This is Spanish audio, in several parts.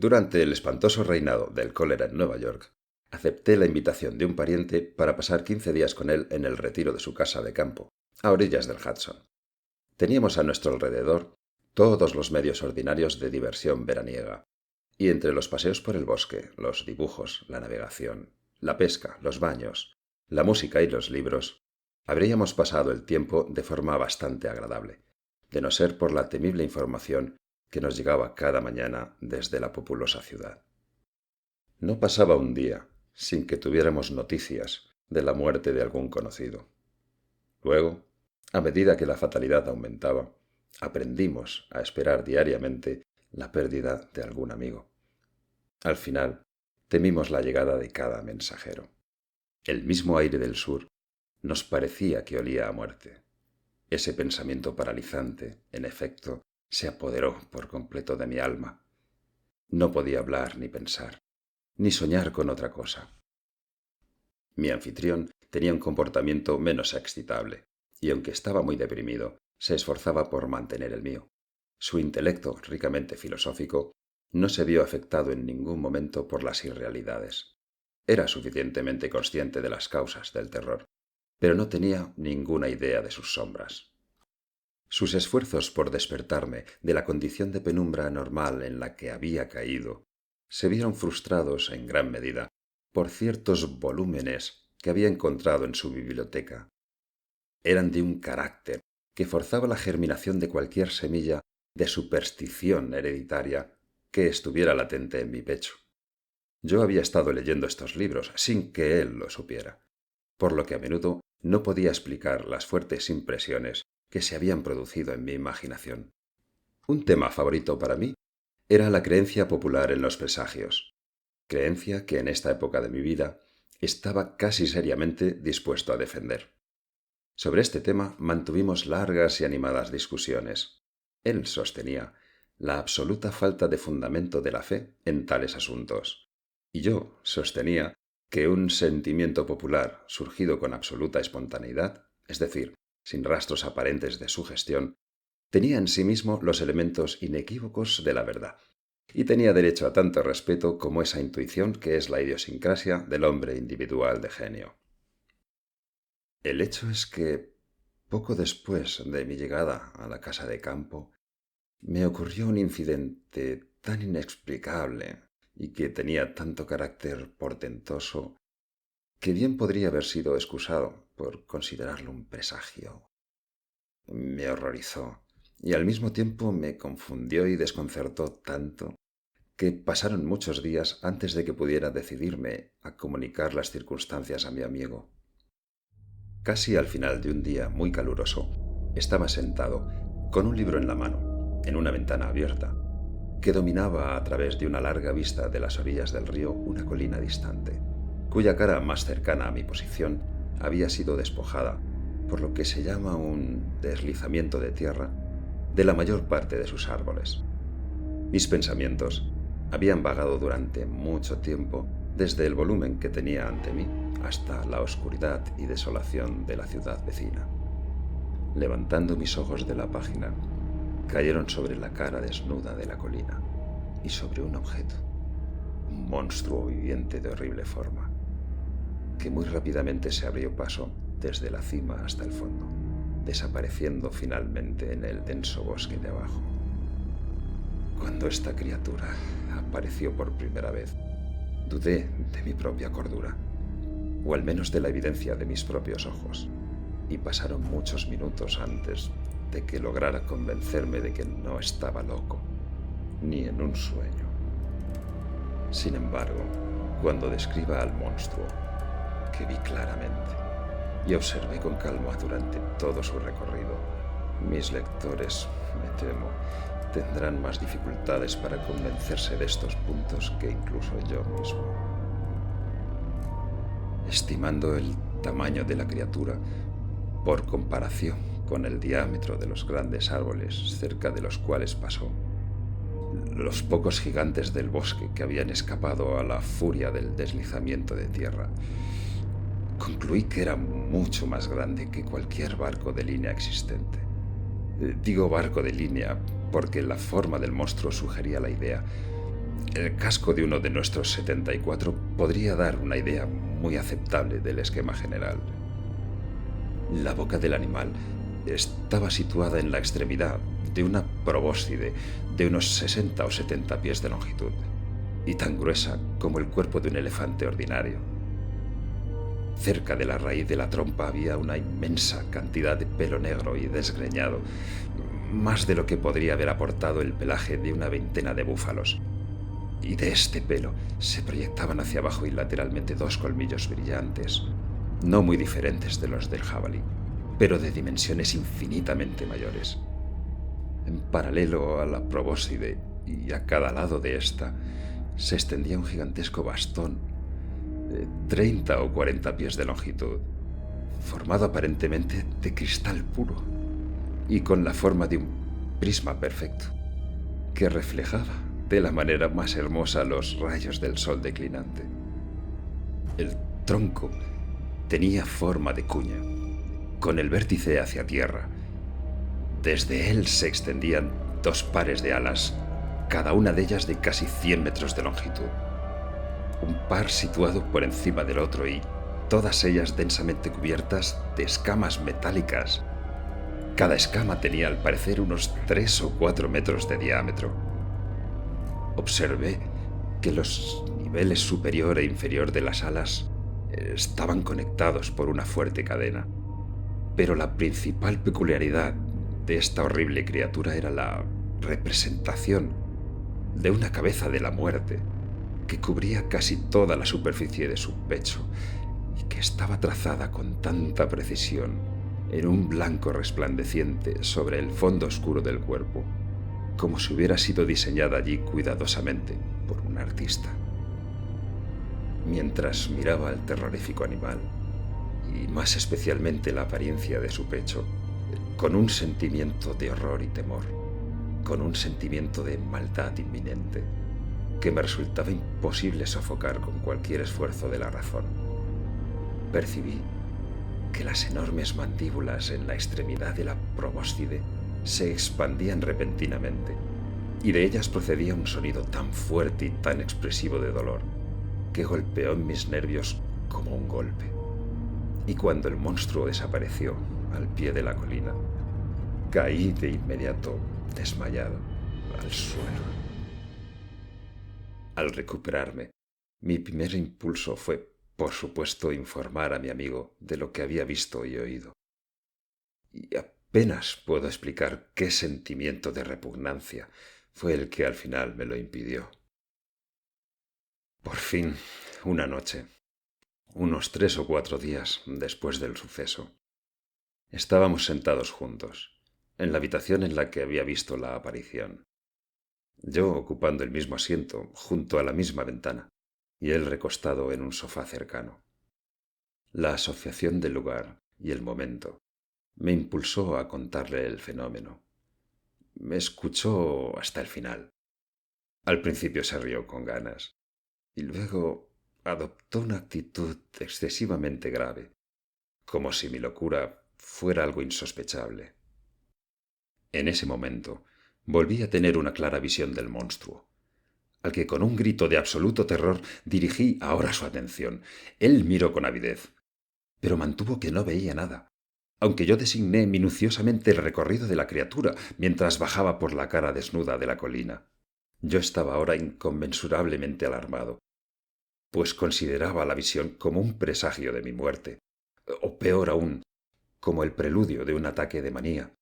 Durante el espantoso reinado del cólera en Nueva York, acepté la invitación de un pariente para pasar 15 días con él en el retiro de su casa de campo, a orillas del Hudson. Teníamos a nuestro alrededor todos los medios ordinarios de diversión veraniega, y entre los paseos por el bosque, los dibujos, la navegación, la pesca, los baños, la música y los libros, habríamos pasado el tiempo de forma bastante agradable, de no ser por la temible información que nos llegaba cada mañana desde la populosa ciudad. No pasaba un día sin que tuviéramos noticias de la muerte de algún conocido. Luego, a medida que la fatalidad aumentaba, aprendimos a esperar diariamente la pérdida de algún amigo. Al final, temimos la llegada de cada mensajero. El mismo aire del sur nos parecía que olía a muerte. Ese pensamiento paralizante, en efecto, se apoderó por completo de mi alma. No podía hablar ni pensar, ni soñar con otra cosa. Mi anfitrión tenía un comportamiento menos excitable, y aunque estaba muy deprimido, se esforzaba por mantener el mío. Su intelecto, ricamente filosófico, no se vio afectado en ningún momento por las irrealidades. Era suficientemente consciente de las causas del terror, pero no tenía ninguna idea de sus sombras. Sus esfuerzos por despertarme de la condición de penumbra anormal en la que había caído se vieron frustrados en gran medida por ciertos volúmenes que había encontrado en su biblioteca. Eran de un carácter que forzaba la germinación de cualquier semilla de superstición hereditaria que estuviera latente en mi pecho. Yo había estado leyendo estos libros sin que él lo supiera, por lo que a menudo no podía explicar las fuertes impresiones que se habían producido en mi imaginación. Un tema favorito para mí era la creencia popular en los presagios, creencia que en esta época de mi vida estaba casi seriamente dispuesto a defender. Sobre este tema mantuvimos largas y animadas discusiones. Él sostenía la absoluta falta de fundamento de la fe en tales asuntos, y yo sostenía que un sentimiento popular surgido con absoluta espontaneidad, es decir, sin rastros aparentes de sugestión, tenía en sí mismo los elementos inequívocos de la verdad, y tenía derecho a tanto respeto como esa intuición que es la idiosincrasia del hombre individual de genio. El hecho es que, poco después de mi llegada a la casa de campo, me ocurrió un incidente tan inexplicable y que tenía tanto carácter portentoso que bien podría haber sido excusado por considerarlo un presagio. Me horrorizó y al mismo tiempo me confundió y desconcertó tanto que pasaron muchos días antes de que pudiera decidirme a comunicar las circunstancias a mi amigo. Casi al final de un día muy caluroso, estaba sentado, con un libro en la mano, en una ventana abierta, que dominaba a través de una larga vista de las orillas del río una colina distante, cuya cara más cercana a mi posición había sido despojada, por lo que se llama un deslizamiento de tierra, de la mayor parte de sus árboles. Mis pensamientos habían vagado durante mucho tiempo desde el volumen que tenía ante mí hasta la oscuridad y desolación de la ciudad vecina. Levantando mis ojos de la página, cayeron sobre la cara desnuda de la colina y sobre un objeto, un monstruo viviente de horrible forma, que muy rápidamente se abrió paso desde la cima hasta el fondo, desapareciendo finalmente en el denso bosque de abajo. Cuando esta criatura apareció por primera vez, dudé de mi propia cordura, o al menos de la evidencia de mis propios ojos, y pasaron muchos minutos antes de que lograra convencerme de que no estaba loco, ni en un sueño. Sin embargo, cuando describa al monstruo, que vi claramente y observé con calma durante todo su recorrido, mis lectores, me temo, tendrán más dificultades para convencerse de estos puntos que incluso yo mismo. Estimando el tamaño de la criatura, por comparación con el diámetro de los grandes árboles cerca de los cuales pasó. Los pocos gigantes del bosque que habían escapado a la furia del deslizamiento de tierra. Concluí que era mucho más grande que cualquier barco de línea existente. Digo barco de línea porque la forma del monstruo sugería la idea. El casco de uno de nuestros 74 podría dar una idea muy aceptable del esquema general. La boca del animal estaba situada en la extremidad de una probóscide de unos 60 o 70 pies de longitud y tan gruesa como el cuerpo de un elefante ordinario. Cerca de la raíz de la trompa había una inmensa cantidad de pelo negro y desgreñado, más de lo que podría haber aportado el pelaje de una veintena de búfalos. Y de este pelo se proyectaban hacia abajo y lateralmente dos colmillos brillantes, no muy diferentes de los del jabalí, pero de dimensiones infinitamente mayores. En paralelo a la probóscide y a cada lado de ésta se extendía un gigantesco bastón de 30 o 40 pies de longitud, formado aparentemente de cristal puro y con la forma de un prisma perfecto, que reflejaba de la manera más hermosa los rayos del sol declinante. El tronco tenía forma de cuña, con el vértice hacia tierra. Desde él se extendían dos pares de alas, cada una de ellas de casi 100 metros de longitud. Un par situado por encima del otro y todas ellas densamente cubiertas de escamas metálicas. Cada escama tenía al parecer unos 3 o 4 metros de diámetro. Observé que los niveles superior e inferior de las alas estaban conectados por una fuerte cadena. Pero la principal peculiaridad de esta horrible criatura era la representación de una cabeza de la muerte que cubría casi toda la superficie de su pecho y que estaba trazada con tanta precisión en un blanco resplandeciente sobre el fondo oscuro del cuerpo, como si hubiera sido diseñada allí cuidadosamente por un artista. Mientras miraba al terrorífico animal, y más especialmente la apariencia de su pecho, con un sentimiento de horror y temor, con un sentimiento de maldad inminente, que me resultaba imposible sofocar con cualquier esfuerzo de la razón, percibí que las enormes mandíbulas en la extremidad de la probóscide se expandían repentinamente, y de ellas procedía un sonido tan fuerte y tan expresivo de dolor que golpeó en mis nervios como un golpe. Y cuando el monstruo desapareció al pie de la colina, caí de inmediato desmayado al suelo. Al recuperarme, mi primer impulso fue, por supuesto, informar a mi amigo de lo que había visto y oído. Y apenas puedo explicar qué sentimiento de repugnancia fue el que al final me lo impidió. Por fin, una noche, unos 3 o 4 días después del suceso, estábamos sentados juntos, en la habitación en la que había visto la aparición. Yo ocupando el mismo asiento, junto a la misma ventana, y él recostado en un sofá cercano. La asociación del lugar y el momento me impulsó a contarle el fenómeno. Me escuchó hasta el final. Al principio se rió con ganas, y luego adoptó una actitud excesivamente grave, como si mi locura fuera algo insospechable. En ese momento volví a tener una clara visión del monstruo, al que con un grito de absoluto terror dirigí ahora su atención. Él miró con avidez, pero mantuvo que no veía nada, aunque yo designé minuciosamente el recorrido de la criatura mientras bajaba por la cara desnuda de la colina. Yo estaba ahora inconmensurablemente alarmado, pues consideraba la visión como un presagio de mi muerte, o peor aún, como el preludio de un ataque de manía.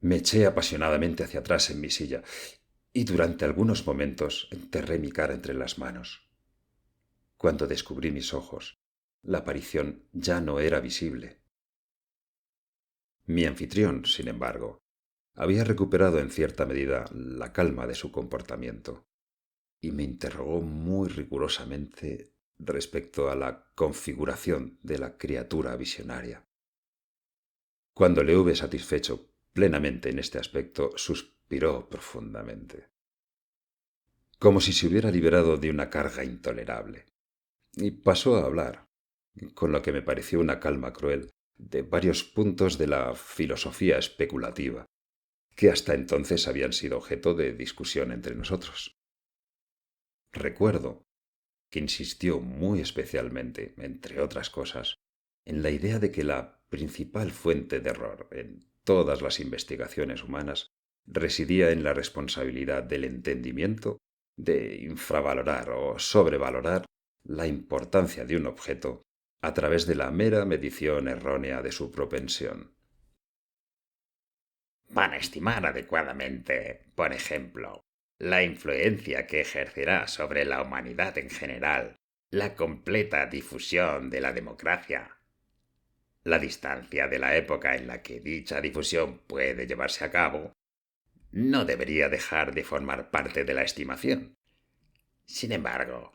Me eché apasionadamente hacia atrás en mi silla y durante algunos momentos enterré mi cara entre las manos. Cuando descubrí mis ojos, la aparición ya no era visible. Mi anfitrión, sin embargo, había recuperado en cierta medida la calma de su comportamiento y me interrogó muy rigurosamente respecto a la configuración de la criatura visionaria. Cuando le hube satisfecho plenamente en este aspecto, suspiró profundamente, como si se hubiera liberado de una carga intolerable, y pasó a hablar, con lo que me pareció una calma cruel, de varios puntos de la filosofía especulativa, que hasta entonces habían sido objeto de discusión entre nosotros. Recuerdo que insistió muy especialmente, entre otras cosas, en la idea de que la principal fuente de error en todas las investigaciones humanas residía en la responsabilidad del entendimiento de infravalorar o sobrevalorar la importancia de un objeto a través de la mera medición errónea de su propensión. Para estimar adecuadamente, por ejemplo, la influencia que ejercerá sobre la humanidad en general la completa difusión de la democracia. La distancia de la época en la que dicha difusión puede llevarse a cabo no debería dejar de formar parte de la estimación. Sin embargo,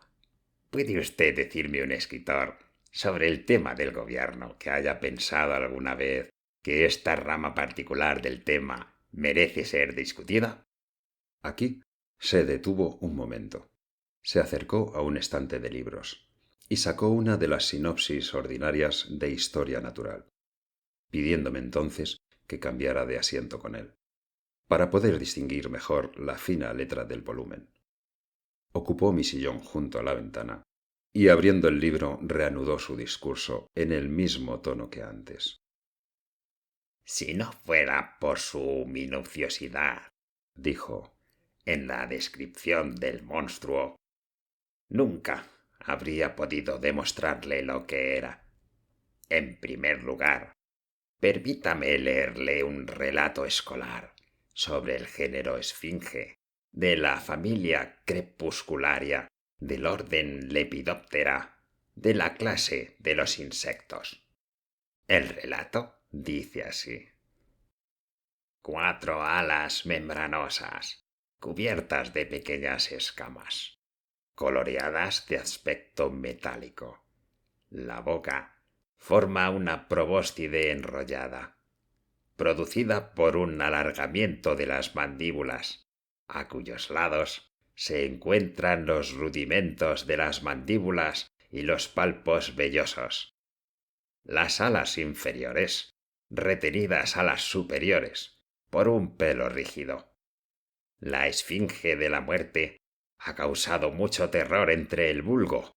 ¿puede usted decirme un escritor sobre el tema del gobierno que haya pensado alguna vez que esta rama particular del tema merece ser discutida? Aquí se detuvo un momento. Se acercó a un estante de libros y sacó una de las sinopsis ordinarias de historia natural, pidiéndome entonces que cambiara de asiento con él, para poder distinguir mejor la fina letra del volumen. Ocupó mi sillón junto a la ventana y abriendo el libro reanudó su discurso en el mismo tono que antes. Si no fuera por su minuciosidad, Dijo, en la descripción del monstruo, nunca habría podido demostrarle lo que era. En primer lugar, permítame leerle un relato escolar sobre el género esfinge, de la familia crepuscularia, del orden Lepidoptera, de la clase de los insectos. El relato dice así: 4 alas membranosas, cubiertas de pequeñas escamas, coloreadas de aspecto metálico. La boca forma una probóscide enrollada, producida por un alargamiento de las mandíbulas, a cuyos lados se encuentran los rudimentos de las mandíbulas y los palpos vellosos. Las alas inferiores, retenidas a las superiores por un pelo rígido. La esfinge de la muerte ha causado mucho terror entre el vulgo,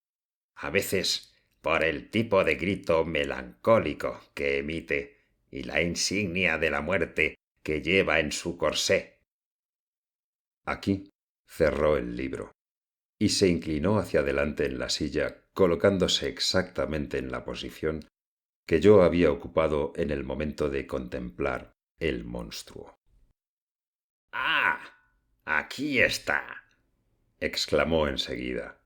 a veces por el tipo de grito melancólico que emite y la insignia de la muerte que lleva en su corsé. aquí cerró el libro y se inclinó hacia adelante en la silla, colocándose exactamente en la posición que yo había ocupado en el momento de contemplar el monstruo. ¡Ah! Aquí está. Exclamó enseguida.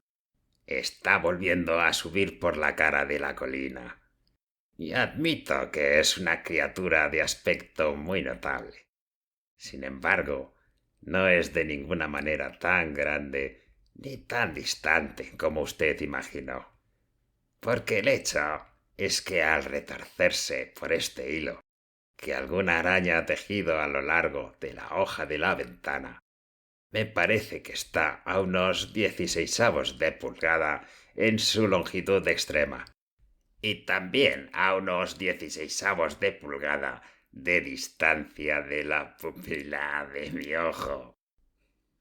Está volviendo a subir por la cara de la colina. Y admito que es una criatura de aspecto muy notable. Sin embargo, no es de ninguna manera tan grande ni tan distante como usted imaginó. Porque el hecho es que al retorcerse por este hilo que alguna araña ha tejido a lo largo de la hoja de la ventana, me parece que está a unos 16avos de pulgada en su longitud extrema, y también a unos 16avos de pulgada de distancia de la pupila de mi ojo.